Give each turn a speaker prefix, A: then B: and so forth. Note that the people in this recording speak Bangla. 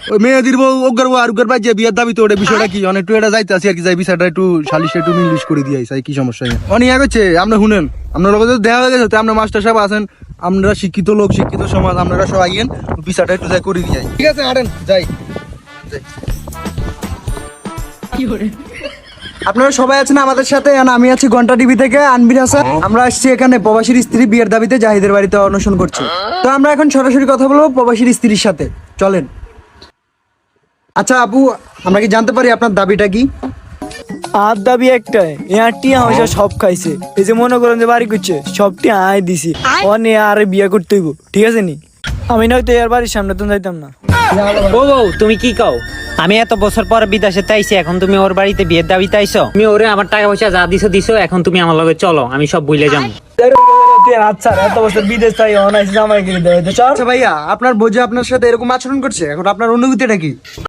A: ওই মেয়েদের বউ ওগর বউ আর ওগর ভাই যে বিয়ের দাবি তো ওটা বিষয়টা কি অনেক একটু এটা যাইতে আসি আর কি যাই বিষয়টা একটু সালিশ একটু ইংলিশ করে দিয়ে আইসাই কি সমস্যা অনেক ইয়া করছে আপনি শুনেন আপনার লোক দেখা হয়ে গেছে আপনার মাস্টার সাহেব আছেন আপনারা শিক্ষিত লোক শিক্ষিত সমাজ আপনারা সবাই আইয়েন বিষয়টা একটু যাই করে দিয়ে ঠিক আছে হাঁটেন যাই আপনারা সবাই আছেন আমাদের সাথে আমি আছি ঘন্টা টিভি থেকে আনবির হাসান আমরা আসছি এখানে প্রবাসীর স্ত্রী বিয়ের দাবিতে জাহিদের বাড়িতে অনশন করছি তো আমরা এখন সরাসরি কথা বলবো প্রবাসীর স্ত্রীর সাথে চলেন আচ্ছা আপু আমরা কি জানতে পারি আপনার দাবিটা কি
B: আর দাবি একটাই টিয়া হয়েছে সব খাইছে এই যে মনে করেন যে বাড়ি করছে সবটি আয় দিছি অনে আরে বিয়ে করতে হইব ঠিক আছে নি আমি নয়তো এর বাড়ির সামনে তো যাইতাম না
C: ও বউ তুমি কি কও আমি এত বছর পর বিদেশে তাইছি এখন তুমি ওর বাড়িতে বিয়ের দাবিতে আইছো তুমি ওরে আমার টাকা পয়সা যা দিছো এখন তুমি আমার লগে চলো আমি সব ভুলে যাবো
B: আচ্ছা এত বছর বিদেশ তাই অনাইছে জামাই গিয়ে দেয়
A: আচ্ছা ভাইয়া আপনার বোঝে আপনার সাথে এরকম আচরণ করছে এখন আপনার অনুভূতিটা কি